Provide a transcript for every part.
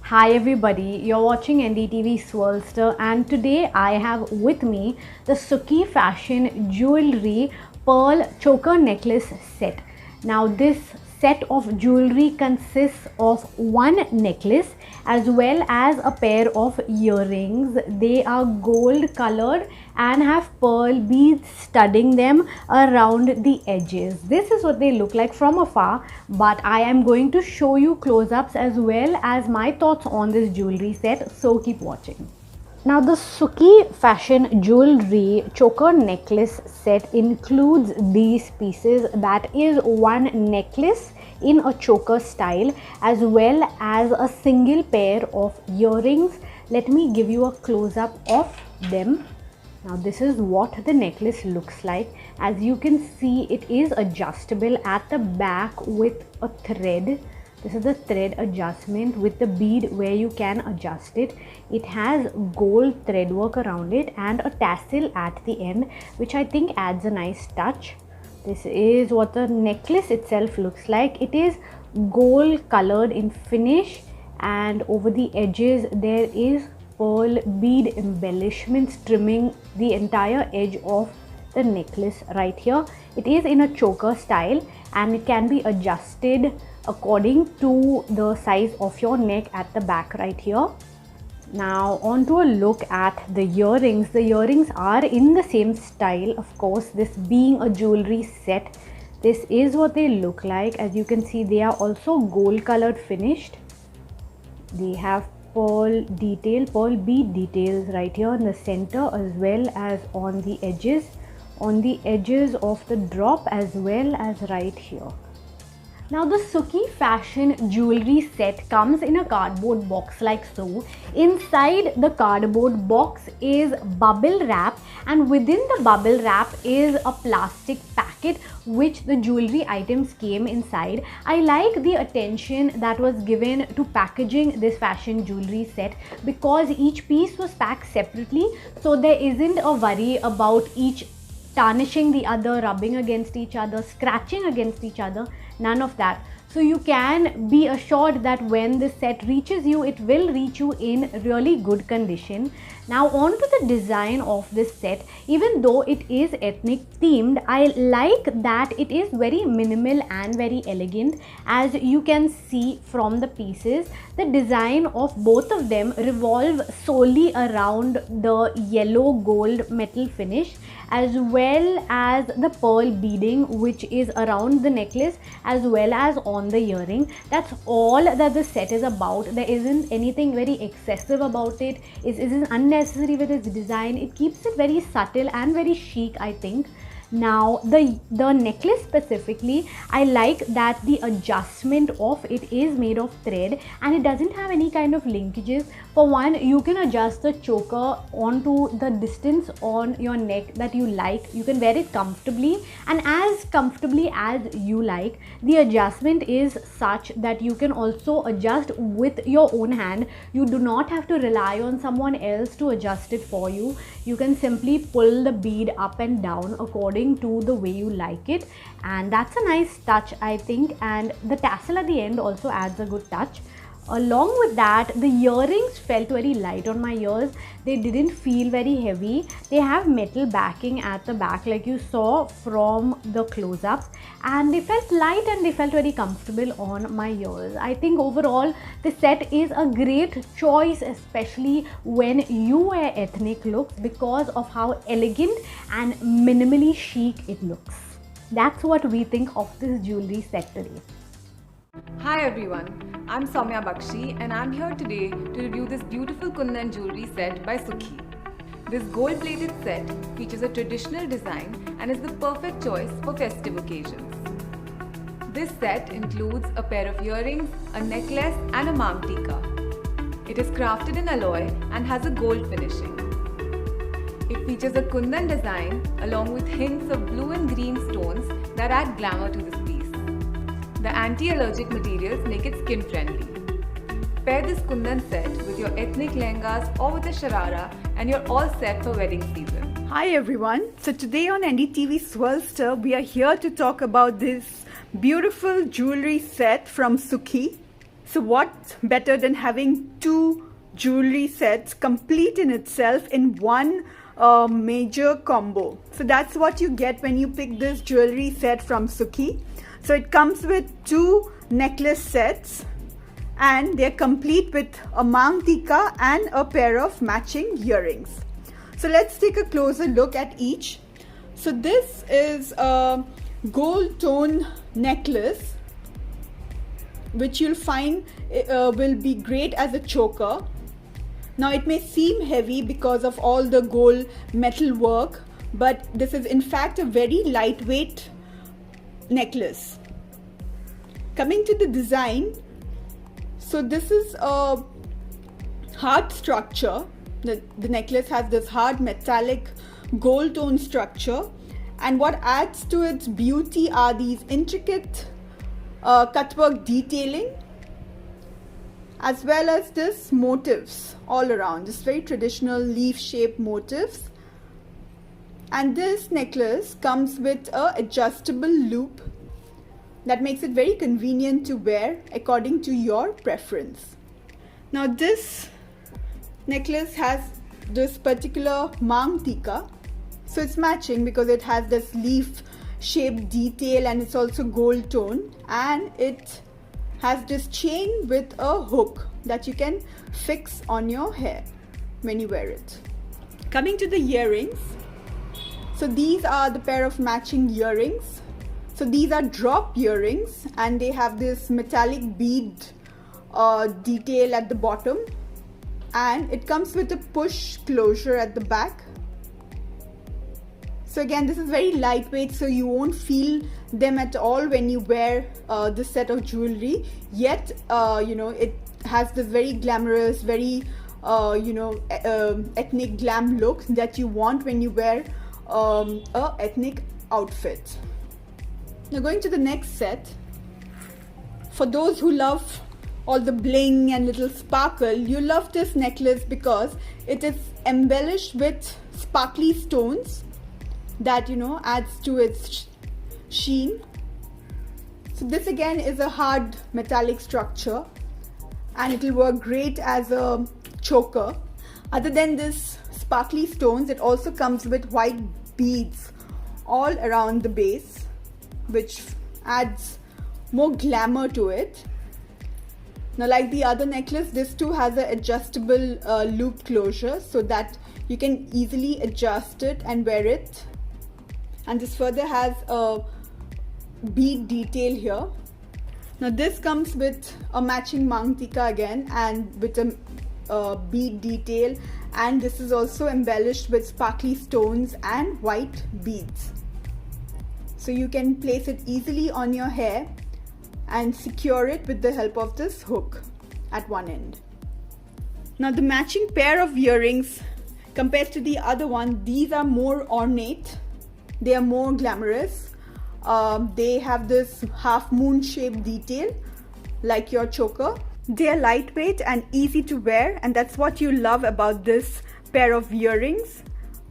Hi everybody, you're watching NDTV Swirlster and today I have with me the Sukhi Fashion Jewellery Pearl Choker Necklace Set. Now this set of jewellery consists of one necklace as well as a pair of earrings. They are gold colored and have pearl beads studding them around the edges. This is what they look like from afar, but I am going to show you close-ups as well as my thoughts on this jewellery set, so keep watching. Now the Sukhi Fashion Jewellery Choker Necklace Set includes these pieces, that is one necklace in a choker style as well as a single pair of earrings. Let me give you a close-up of them. Now this is what the necklace looks like. As you can see, it is adjustable at the back with a thread. This is the thread adjustment with the bead where you can adjust it. It has gold thread work around it and a tassel at the end, which I think adds a nice touch. This is what the necklace itself looks like. It is gold colored in finish and over the edges there is pearl bead embellishments trimming the entire edge of the necklace right here. It is in a choker style and it can be adjusted according to the size of your neck at the back right here. Now on to a look at the earrings. The earrings are in the same style, of course, this being a jewelry set. This is what they look like. As you can see, they are also gold colored finished. They have pearl bead details right here in the center as well as on the edges of the drop as well as right here. Now the Sukhi Fashion Jewellery Set comes in a cardboard box like so. Inside the cardboard box is bubble wrap and within the bubble wrap is a plastic packet which the jewellery items came inside. I like the attention that was given to packaging this fashion jewellery set because each piece was packed separately, so there isn't a worry about each tarnishing the other, rubbing against each other, scratching against each other, none of that. So you can be assured that when this set reaches you, it will reach you in really good condition. Now on to the design of this set. Even though it is ethnic themed, I like that it is very minimal and very elegant. As you can see from the pieces, the design of both of them revolve solely around the yellow gold metal finish as well as the pearl beading which is around the necklace as well as on the earring. That's all that the set is about. There isn't anything very excessive about it. It isn't unnecessary with its design. It keeps it very subtle and very chic, I think. Now the necklace specifically, I like that the adjustment of it is made of thread and it doesn't have any kind of linkages. For one, you can adjust the choker onto the distance on your neck that you like. You can wear it comfortably and as comfortably as you like. The adjustment is such that you can also adjust with your own hand. You do not have to rely on someone else to adjust it for you. You can simply pull the bead up and down according to the way you like it, and that's a nice touch, I think. And the tassel at the end also adds a good touch. Along with that, the earrings felt very light on my ears. They didn't feel very heavy. They have metal backing at the back like you saw from the close-ups, and they felt light and they felt very comfortable on my ears. I think overall the set is a great choice, especially when you wear ethnic looks, because of how elegant and minimally chic it looks. That's what we think of this jewelry set today. Hi everyone, I'm Soumya Bakshi and I'm here today to review this beautiful Kundan jewellery set by Sukhi. This gold-plated set features a traditional design and is the perfect choice for festive occasions. This set includes a pair of earrings, a necklace and a mamtika. It is crafted in alloy and has a gold finishing. It features a Kundan design along with hints of blue and green stones that add glamour to this piece. The anti-allergic materials make it skin friendly. Pair this Kundan set with your ethnic lehengas or with a sharara and you're all set for wedding season. Hi everyone. So today on NDTV Swirlster, we are here to talk about this beautiful jewelry set from Sukhi. So what's better than having two jewelry sets complete in itself in one major combo? So that's what you get when you pick this jewelry set from Sukhi. So it comes with two necklace sets and they're complete with a mang tika and a pair of matching earrings. So let's take a closer look at each. So this is a gold tone necklace which you'll find will be great as a choker. Now it may seem heavy because of all the gold metal work, but this is in fact a very lightweight necklace. Coming to the design, so this is a hard structure. The necklace has this hard metallic gold tone structure, and what adds to its beauty are these intricate cutwork detailing as well as this motifs all around, just very traditional leaf shaped motifs. And this necklace comes with a adjustable loop that makes it very convenient to wear according to your preference. Now this necklace has this particular mang tika, so it's matching because it has this leaf shaped detail and it's also gold tone, and it has this chain with a hook that you can fix on your hair when you wear it. Coming to the earrings, so these are the pair of matching earrings. So these are drop earrings and they have this metallic bead detail at the bottom, and it comes with a push closure at the back. So again, this is very lightweight, so you won't feel them at all when you wear this set of jewelry. Yet, it has this very glamorous, very ethnic glam look that you want when you wear a ethnic outfit. Now going to the next set, for those who love all the bling and little sparkle, you love this necklace because it is embellished with sparkly stones that adds to its sheen. So this again is a hard metallic structure and it will work great as a choker. Other than this sparkly stones, it also comes with white beads all around the base, which adds more glamour to it. Now, like the other necklace, this too has an adjustable loop closure so that you can easily adjust it and wear it. And this further has a bead detail here. Now this comes with a matching mang tika again and with a bead detail, and this is also embellished with sparkly stones and white beads. So you can place it easily on your hair and secure it with the help of this hook at one end. Now the matching pair of earrings, compared to the other one, these are more ornate. They are more glamorous. They have this half moon shaped detail like your choker. They are lightweight and easy to wear, and that's what you love about this pair of earrings.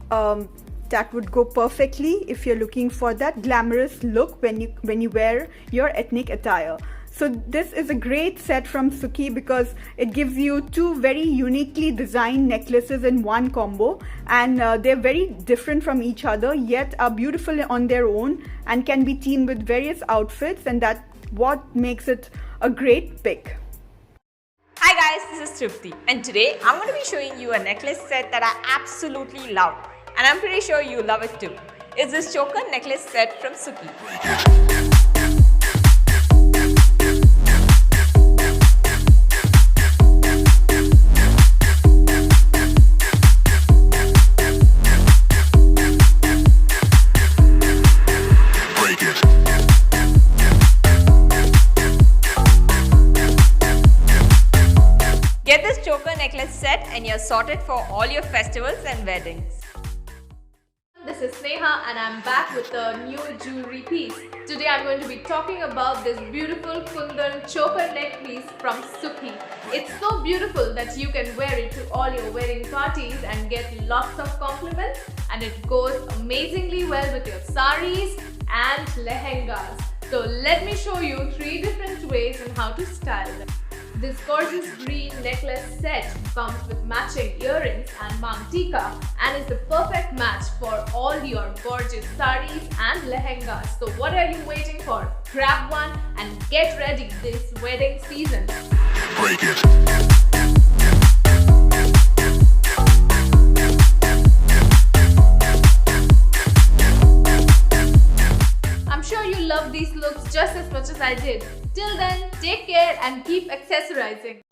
That would go perfectly if you're looking for that glamorous look when you wear your ethnic attire. So this is a great set from Sukhi because it gives you two very uniquely designed necklaces in one combo, and they're very different from each other yet are beautiful on their own and can be teamed with various outfits, and that's what makes it a great pick. Hi guys, this is Tripti, and today I'm going to be showing you a necklace set that I absolutely love, and I'm pretty sure you love it too. It's this choker necklace set from Sukhi. Get this choker necklace set and you're sorted for all your festivals and weddings. This is Sneha and I'm back with a new jewelry piece. Today I'm going to be talking about this beautiful Kundan choker neck piece from Sukhi. It's so beautiful that you can wear it to all your wedding parties and get lots of compliments, and it goes amazingly well with your saris and lehengas. So let me show you 3 different ways on how to style them. This gorgeous green necklace set comes with matching earrings and mangtika and is the perfect match for all your gorgeous sarees and lehengas. So what are you waiting for? Grab one and get ready this wedding season. Break it. I'm sure you love these looks just as much as I did. Till then, take care and keep accessorizing.